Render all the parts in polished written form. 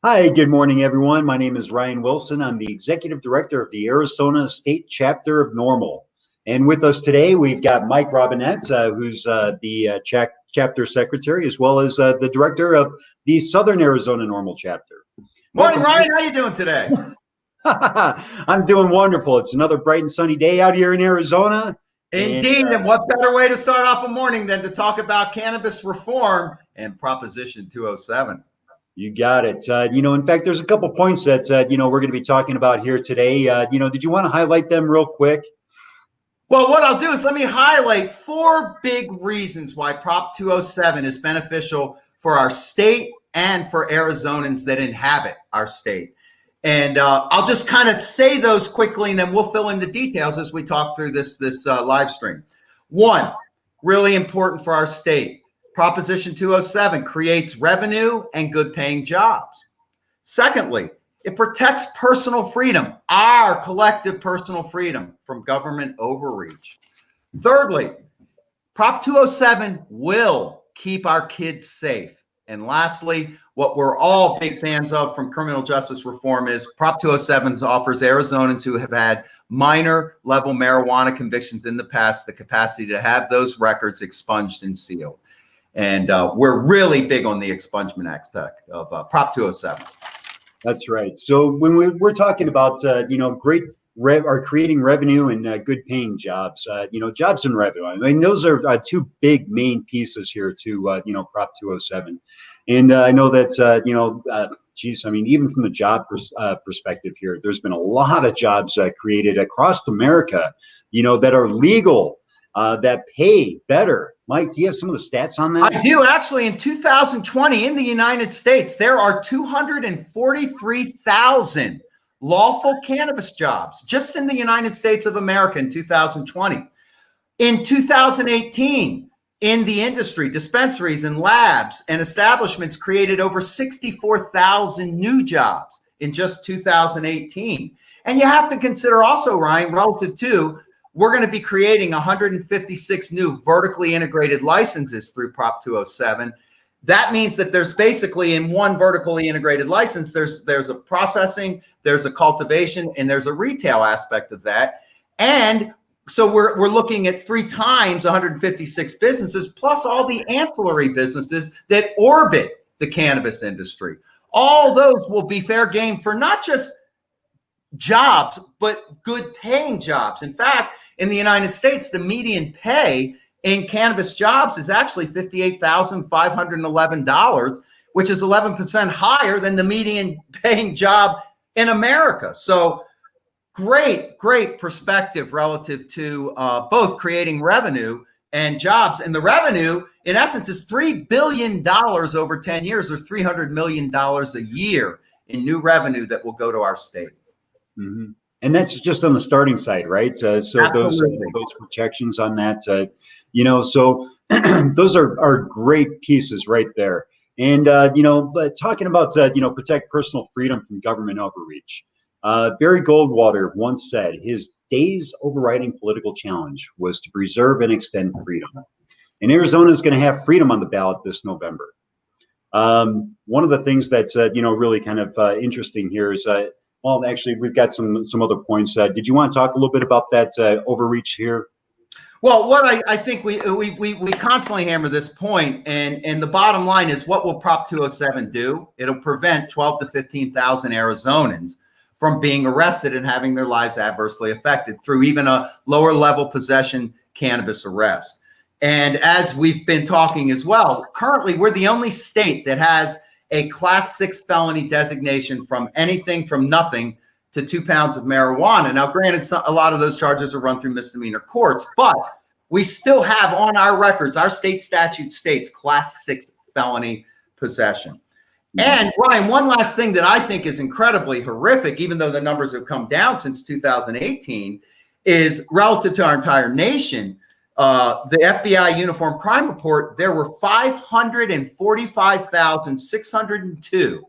Hi, good morning, everyone. My name is Ryan Wilson. I'm the Executive Director of the Arizona State Chapter of NORML. And with us today, we've got Mike Robinette, who's the Chapter Secretary, as well as the Director of the Southern Arizona NORML Chapter. Morning, Welcome. Ryan. How you doing today? I'm doing wonderful. It's another bright and sunny day out here in Arizona. Indeed, and what better way to start off a morning than to talk about cannabis reform and Proposition 207? You got it. In fact, there's a couple points that, we're going to be talking about here today. Did you want to highlight them real quick? Well, what I'll do is let me highlight four big reasons why Prop 207 is beneficial for our state and for Arizonans that inhabit our state. And I'll just kind of say those quickly, and then we'll fill in the details as we talk through this live stream. One, really important for our state. Proposition 207 creates revenue and good paying jobs. Secondly, it protects personal freedom, our collective personal freedom from government overreach. Thirdly, Prop 207 will keep our kids safe. And lastly, what we're all big fans of from criminal justice reform is Prop 207 offers Arizonans who have had minor level marijuana convictions in the past the capacity to have those records expunged and sealed. And we're really big on the expungement aspect of Prop 207. That's right. So when we're talking about, creating revenue and good paying jobs, jobs and revenue, I mean, those are two big main pieces here to, Prop 207. And I know that, even from the job perspective here, there's been a lot of jobs created across America, that are legal, that pay better. Mike, do you have some of the stats on that? I do. Actually, in 2020 in the United States, there are 243,000 lawful cannabis jobs just in the United States of America in 2020. In 2018, in the industry, dispensaries and labs and establishments created over 64,000 new jobs in just 2018. And you have to consider also, Ryan, relative to we're going to be creating 156 new vertically integrated licenses through Prop 207. That means that there's basically in one vertically integrated license, there's a processing, there's a cultivation, and there's a retail aspect of that. And so we're looking at 3 times 156 businesses plus all the ancillary businesses that orbit the cannabis industry. All those will be fair game for not just jobs, but good paying jobs. In fact, in the United States, the median pay in cannabis jobs is actually $58,511, which is 11% higher than the median paying job in America. So great perspective relative to both creating revenue and jobs. And the revenue, in essence, is $3 billion over 10 years, or $300 million a year in new revenue that will go to our state. Mm-hmm. And that's just on the starting side, right? So those protections on that, so those are great pieces right there. And but talking about protect personal freedom from government overreach. Barry Goldwater once said his day's overriding political challenge was to preserve and extend freedom. And Arizona is going to have freedom on the ballot this November. One of the things that's really kind of interesting here is. Well, actually, we've got some other points. Did you want to talk a little bit about that overreach here? Well, what I think we constantly hammer this point, and the bottom line is, what will Prop 207 do? It'll prevent 12 to 15,000 Arizonans from being arrested and having their lives adversely affected through even a lower level possession cannabis arrest. And as we've been talking as well, currently we're the only state that has a class 6 felony designation from anything from nothing to 2 pounds of marijuana. Now, granted, a lot of those charges are run through misdemeanor courts, but we still have on our records, our state statute states class 6 felony possession. And Ryan, one last thing that I think is incredibly horrific, even though the numbers have come down since 2018, is relative to our entire nation. The FBI Uniform Crime Report, there were 545,602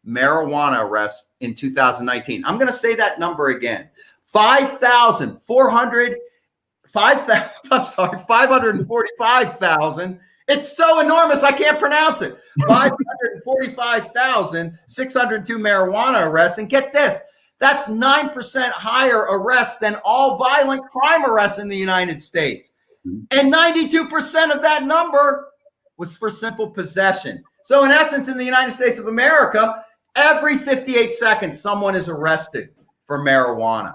marijuana arrests in 2019. I'm going to say that number again. 545,602 It's so enormous, I can't pronounce it. 545,602 marijuana arrests. And get this, that's 9% higher arrests than all violent crime arrests in the United States. And 92% of that number was for simple possession. So in essence, in the United States of America, every 58 seconds, someone is arrested for marijuana.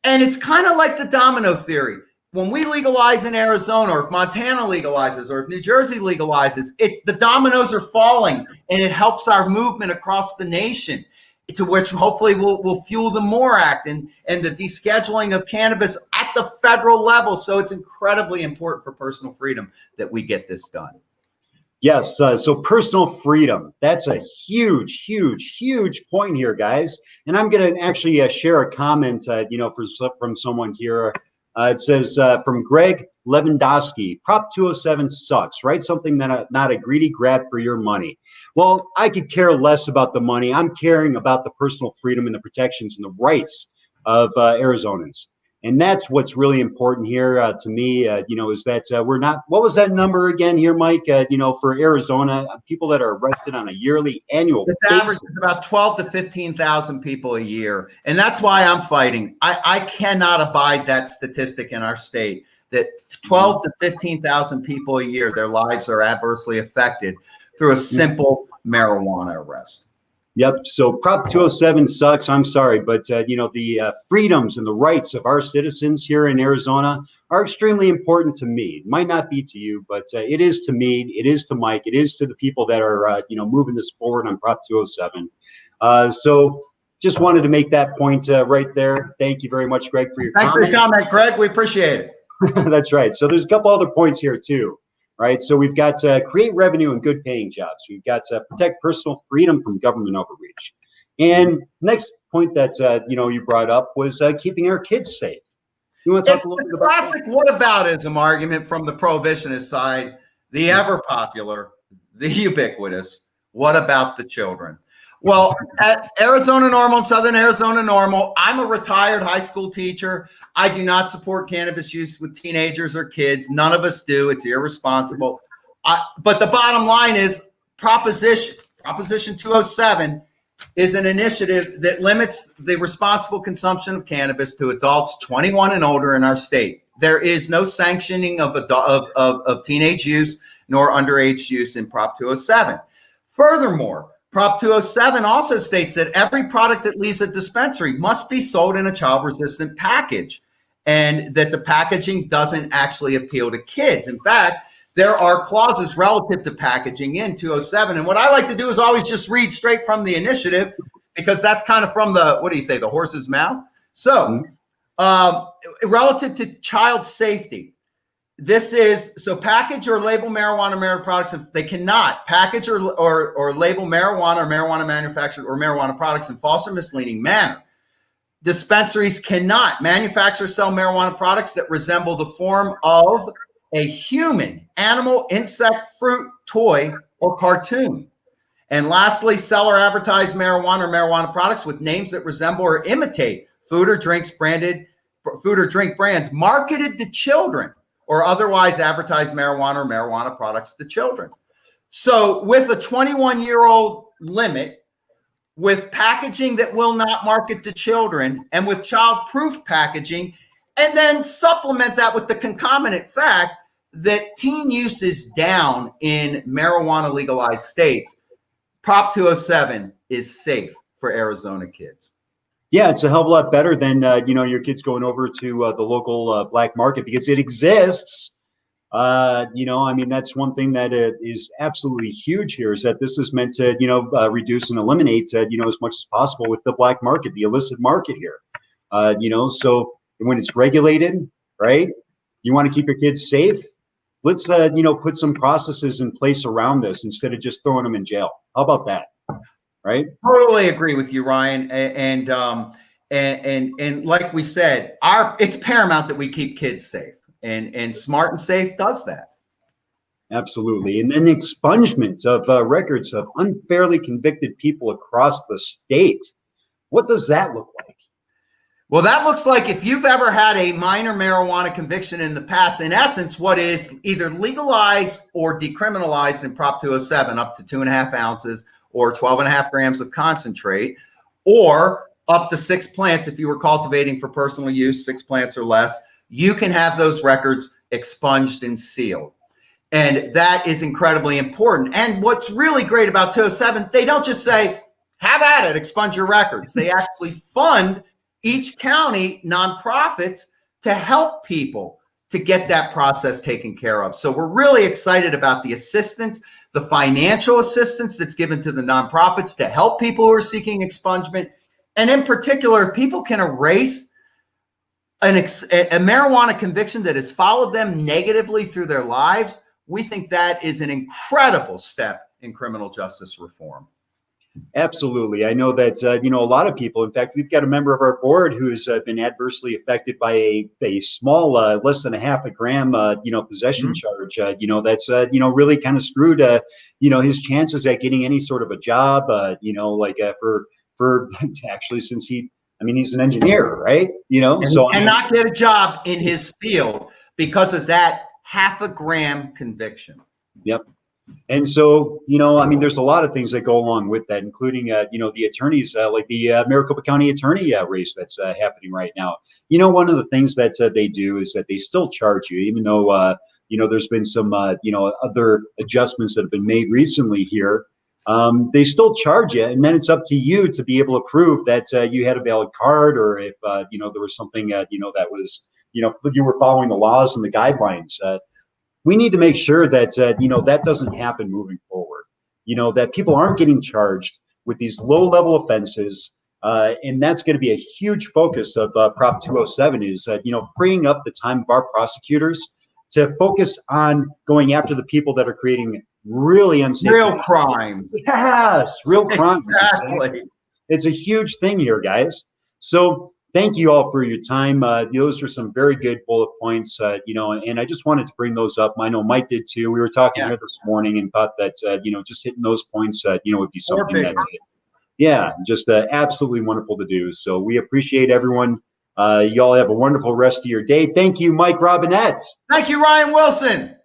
And it's kind of like the domino theory. When we legalize in Arizona, or if Montana legalizes, or if New Jersey legalizes, the dominoes are falling, and it helps our movement across the nation, to which hopefully will fuel the MORE Act and the descheduling of cannabis at the federal level. So it's incredibly important for personal freedom that we get this done. Yes, so personal freedom, that's a huge, huge, huge point here, guys. And I'm going to actually share a comment, from someone here. It says, from Greg Lewandowski, Prop 207 sucks, right? Something that not a greedy grab for your money. Well, I could care less about the money. I'm caring about the personal freedom and the protections and the rights of Arizonans. And that's what's really important here to me, is that we're not, what was that number again here, Mike? For Arizona, people that are arrested on a yearly annual basis. The average is about 12 to 15,000 people a year. And that's why I'm fighting. I cannot abide that statistic in our state, that 12 to 15,000 people a year, their lives are adversely affected through a simple marijuana arrest. Yep. So Prop 207 sucks. I'm sorry, but the freedoms and the rights of our citizens here in Arizona are extremely important to me. It might not be to you, but it is to me. It is to Mike. It is to the people that are moving this forward on Prop 207. So just wanted to make that point right there. Thank you very much, Greg, for your Thanks comment. for your comment, Greg. We appreciate it. That's right. So there's a couple other points here too. Right, so we've got create revenue and good paying jobs. We've got protect personal freedom from government overreach. And next point that you brought up was keeping our kids safe. You want to talk a little bit about classic whataboutism argument from the prohibitionist side, the ever popular, the ubiquitous. What about the children? Well, at Arizona NORML and Southern Arizona NORML, I'm a retired high school teacher. I do not support cannabis use with teenagers or kids. None of us do. It's irresponsible. But the bottom line is Proposition 207 is an initiative that limits the responsible consumption of cannabis to adults 21 and older in our state. There is no sanctioning of teenage use nor underage use in Prop 207. Furthermore, Prop 207 also states that every product that leaves a dispensary must be sold in a child-resistant package, and that the packaging doesn't actually appeal to kids. In fact, there are clauses relative to packaging in 207. And what I like to do is always just read straight from the initiative, because that's kind of from the, the horse's mouth. So relative to child safety, this is, so package or label marijuana products, they cannot package or label marijuana or marijuana manufactured or marijuana products in false or misleading manner. Dispensaries cannot manufacture or sell marijuana products that resemble the form of a human, animal, insect, fruit, toy, or cartoon. And lastly, sell or advertise marijuana or marijuana products with names that resemble or imitate food or drink brands marketed to children, or otherwise advertise marijuana or marijuana products to children. So with a 21-year-old limit, with packaging that will not market to children, and with child-proof packaging, and then supplement that with the concomitant fact that teen use is down in marijuana legalized states, Prop 207 is safe for Arizona kids. Yeah, it's a hell of a lot better than your kids going over to the local black market, because it exists. That's one thing that is absolutely huge here, is that this is meant to reduce and eliminate as much as possible with the black market, the illicit market here. So when it's regulated, right? You want to keep your kids safe. Let's put some processes in place around this instead of just throwing them in jail. How about that? Right? Totally agree with you, Ryan. And like we said, it's paramount that we keep kids safe, and Smart and Safe does that. Absolutely. And then the expungement of records of unfairly convicted people across the state. What does that look like? Well, that looks like if you've ever had a minor marijuana conviction in the past, in essence, what is either legalized or decriminalized in Prop 207 up to 2.5 ounces or 12.5 grams of concentrate, or up to 6 plants if you were cultivating for personal use, 6 plants or less, you can have those records expunged and sealed. And that is incredibly important. And what's really great about 207, they don't just say, have at it, expunge your records. They actually fund each county nonprofits to help people to get that process taken care of. So we're really excited about the assistance, the financial assistance that's given to the nonprofits to help people who are seeking expungement. And in particular, if people can erase a marijuana conviction that has followed them negatively through their lives, we think that is an incredible step in criminal justice reform. Absolutely. I know that, a lot of people, in fact, we've got a member of our board who's been adversely affected by a small, less than 0.5 gram, possession charge, that's, really kind of screwed, his chances at getting any sort of a job, for actually, since he's an engineer, right? And so he cannot get a job in his field because of that 0.5 gram conviction. Yep. And so, there's a lot of things that go along with that, including, the attorneys, like the Maricopa County attorney race that's happening right now. One of the things that they do is that they still charge you, even though, there's been some, other adjustments that have been made recently here. They still charge you, and then it's up to you to be able to prove that you had a valid card, or if, there was something, that was, you were following the laws and the guidelines. We need to make sure that, that doesn't happen moving forward, that people aren't getting charged with these low-level offenses. And that's going to be a huge focus of Prop 207 is, freeing up the time of our prosecutors to focus on going after the people that are creating really unsafe. Real crime. Yes, real crime. Exactly. It's a huge thing here, guys. So thank you all for your time. Those are some very good bullet points, and I just wanted to bring those up. I know Mike did too. We were talking here this morning and thought that, just hitting those points, would be something that's, just absolutely wonderful to do. So we appreciate everyone. Y'all have a wonderful rest of your day. Thank you, Mike Robinette. Thank you, Ryan Wilson.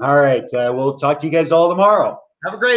All right. We'll talk to you guys all tomorrow. Have a great